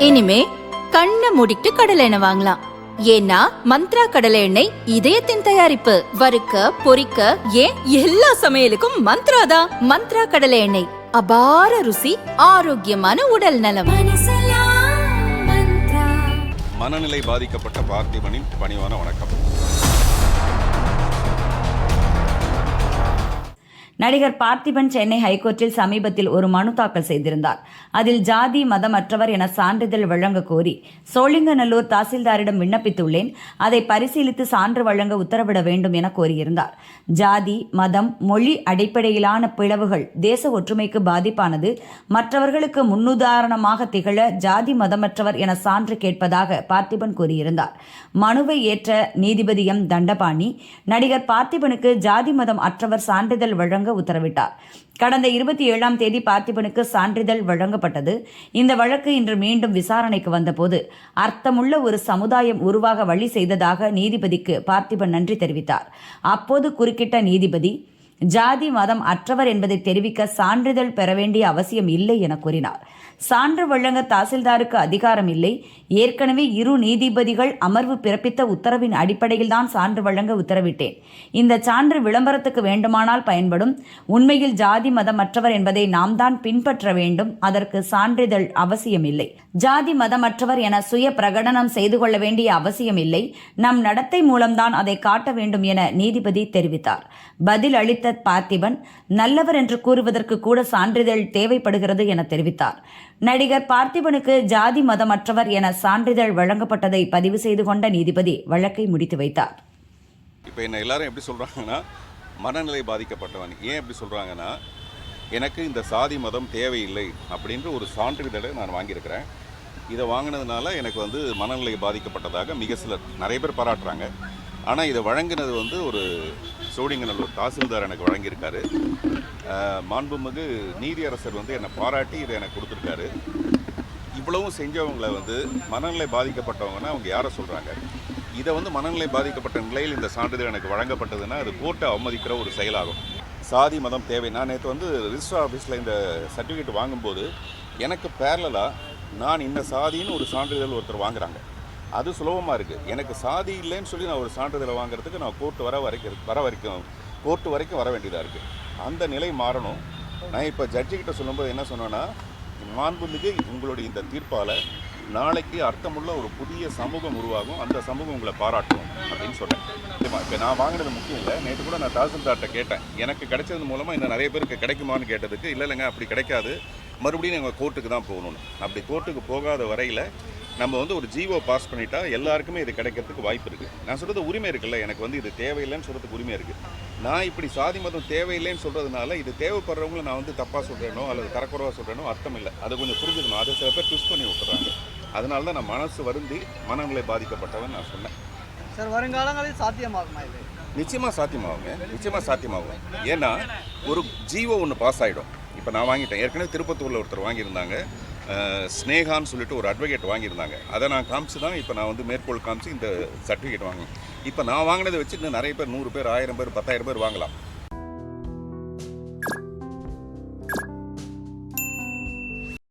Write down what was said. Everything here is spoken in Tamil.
இனிமே கண்ணை மூடிட்டு கடலை எண்ணெய் வாங்கலாம். ஏன்னா மந்த்ரா கடலை எண்ணெய் இதயத்தின் தயாரிப்பு. வறுக்க பொரிக்க ஏன் எல்லா சமையலுக்கும் மந்த்ரா தான். மந்த்ரா கடலை எண்ணெய், அபார ருசி, ஆரோக்கியமான உடல் நலம். மனநிலை பாதிக்கப்பட்ட பார்த்திபனின் பணிவான வணக்கம். நடிகர் பார்த்திபன் சென்னை ஹைகோர்ட்டில் சமீபத்தில் ஒரு மனு தாக்கல் செய்திருந்தார். அதில் ஜாதி மதமற்றவர் என சான்றிதழ் வழங்க கோரி சோழிங்கநல்லூர் தாசில்தாரிடம் விண்ணப்பித்துள்ளேன். அதை பரிசீலித்து சான்று வழங்க உத்தரவிட வேண்டும் என கோரியிருந்தார். ஜாதி மதம் மொழி அடிப்படையிலான பிளவுகள் தேச ஒற்றுமைக்கு பாதிப்பானது. மற்றவர்களுக்கு முன்னுதாரணமாக திகழ ஜாதி மதமற்றவர் என சான்று கேட்பதாக பார்த்திபன் கூறியிருந்தார். மனுவை ஏற்ற நீதிபதி எம் தண்டபாணி நடிகர் பார்த்திபனுக்கு ஜாதி மதம் அற்றவர் சான்றிதழ் வழங்க உத்தரவிட்டார். கடந்த 27ஆம் தேதி பார்த்திபனுக்கு சான்றிதழ் வழங்கப்பட்டது. இந்த வழக்கு இன்று மீண்டும் விசாரணைக்கு வந்தபோது அர்த்தமுள்ள ஒரு சமுதாயம் உருவாக வழி செய்ததாக நீதிபதிக்கு பார்த்திபன் நன்றி தெரிவித்தார். அப்போது குறுக்கிட்ட நீதிபதி, ஜாதி மதம் அற்றவர் என்பதை தெரிவிக்க சான்றிதழ் பெற வேண்டிய அவசியம் இல்லை என கூறினார். சான்று வழங்க தாசில்தாருக்கு அதிகாரம் இல்லை. ஏற்கனவே 2 நீதிபதிகள் அமர்வு பிறப்பித்த உத்தரவின் அடிப்படையில் தான் சான்று வழங்க உத்தரவிட்டேன். இந்த சான்று விளம்பரத்துக்கு வேண்டுமானால் பயன்படும். உண்மையில் ஜாதி மதமற்றவர் என்பதை நாம் தான் பின்பற்ற வேண்டும். அதற்கு சான்றிதழ் அவசியமில்லை. ஜாதி மதமற்றவர் என சுய பிரகடனம் செய்து கொள்ள வேண்டிய அவசியம் இல்லை. நம் நடத்தை மூலம்தான் அதை காட்ட வேண்டும் என நீதிபதி தெரிவித்தார். பதில் அளித்த பார்த்திபன், நல்லவர் என்று கூறுவதற்கு கூட சான்றிதழ் தேவைப்படுகிறது என தெரிவித்தார். நடிகர் பார்த்திபனுக்கு ஜாதி மதமற்றவர் என சான்றிதழ் வழங்கப்பட்டதை பதிவு செய்து கொண்ட நீதிபதி வழக்கை முடித்து வைத்தார். இப்போ என்ன எல்லாரும் எப்படி சொல்கிறாங்கன்னா, மனநிலை பாதிக்கப்பட்டவன். ஏன் எப்படி சொல்கிறாங்கன்னா, எனக்கு இந்த சாதி மதம் தேவையில்லை அப்படின்ற ஒரு சான்றிதழை நான் வாங்கியிருக்கிறேன். இதை வாங்கினதுனால எனக்கு மனநிலை பாதிக்கப்பட்டதாக மிக சிலர் நிறைய பேர் பாராட்டுறாங்க. ஆனால் இதை வழங்கினது ஒரு சோழிங்கநல்லூர் தாசில்தார் எனக்கு வழங்கியிருக்காரு. மாண்புமிகு நீதியரசர் என்னை பாராட்டி இதை எனக்கு கொடுத்துருக்காரு. இவ்வளவும் செஞ்சவங்களை மனநிலை பாதிக்கப்பட்டவங்கன்னா அவங்க யாரை சொல்கிறாங்க? இதை மனநிலை பாதிக்கப்பட்ட நிலையில் இந்த சான்றிதழ் எனக்கு வழங்கப்பட்டதுன்னா அது கோர்ட்டை அவமதிக்கிற ஒரு செயலாகும். சாதி மதம் தேவை. நான் நேற்று ரிஜிஸ்டர் ஆஃபீஸில் இந்த சர்டிஃபிகேட் வாங்கும்போது எனக்கு பேரலாக நான் இந்த சாதின்னு ஒரு சான்றிதழ் ஒருத்தர் வாங்குறாங்க. அது சுலபமாக இருக்குது. எனக்கு சாதி இல்லைன்னு சொல்லி நான் ஒரு சான்றிதழை வாங்குறதுக்கு நான் கோர்ட்டு வரைக்கும் வர வேண்டியதாக இருக்குது. அந்த நிலை மாறணும். நான் இப்போ ஜட்ஜிக்கிட்ட சொல்லும்போது என்ன சொன்னேன்னா, மாண்புமிகு உங்களுடைய இந்த தீர்ப்பால் நாளைக்கு அர்த்தமுள்ள ஒரு புதிய சமூகம் உருவாகும். அந்த சமூகம் உங்களை பாராட்டும் அப்படின்னு சொன்னேன். இப்போ நான் வாங்கினது முக்கியம் இல்லை. நேற்று கூட நான் தாசில்தார்கிட்ட கேட்டேன், எனக்கு கிடைச்சது மூலமாக இன்னும் நிறைய பேருக்கு கிடைக்குமான்னு கேட்டதுக்கு, இல்லைங்க அப்படி கிடைக்காது, மறுபடியும் நாங்கள் கோர்ட்டுக்கு தான் போகணும்னு. அப்படி கோர்ட்டுக்கு போகாத வரையில் நம்ம ஒரு ஜிஓ பாஸ் பண்ணிட்டா எல்லாருக்குமே இது கிடைக்கிறதுக்கு வாய்ப்பு இருக்குது. நான் சொல்கிறது உரிமை இருக்குல்ல, எனக்கு இது தேவையில்லைன்னு சொல்கிறதுக்கு உரிமை இருக்குது. நான் இப்படி சாதி மதம் தேவையில்லைன்னு சொல்கிறதுனால இது தேவைப்படுறவங்கள நான் தப்பாக சொல்கிறேனோ அல்லது தரக்குறைவாக சொல்கிறேனோ அர்த்தம் இல்லை. அதை கொஞ்சம் புரிஞ்சுக்கணும். அதை சில பேர் ட்விஸ்ட் பண்ணி விட்டுறாங்க. அதனால தான் நான் மனசு வருந்தி மனநிலை பாதிக்கப்பட்டவன் நான் சொன்னேன். சார், வருங்காலங்களில் சாத்தியமாகுமா? இது நிச்சயமாக சாத்தியமாகும். ஏன்னா ஒரு ஜிஓ ஒன்று பாஸ் ஆகிடும். இப்போ நான் வாங்கிட்டேன். ஏற்கனவே திருப்பத்தூரில் ஒருத்தர் வாங்கியிருந்தாங்க, ஸ்னேகான்னு சொல்லிட்டு ஒரு அட்வொகேட் வாங்கியிருந்தாங்க. அதை நான் காமிச்சு தான் இப்போ நான் மேற்கோள் காமிச்சு இந்த சர்டிஃபிகேட் வாங்கினேன். இப்போ நான் வாங்கினதை வச்சு இன்னும் நிறைய பேர் 100 பேர் 1000 பேர் 10,000 பேர் வாங்கலாம்.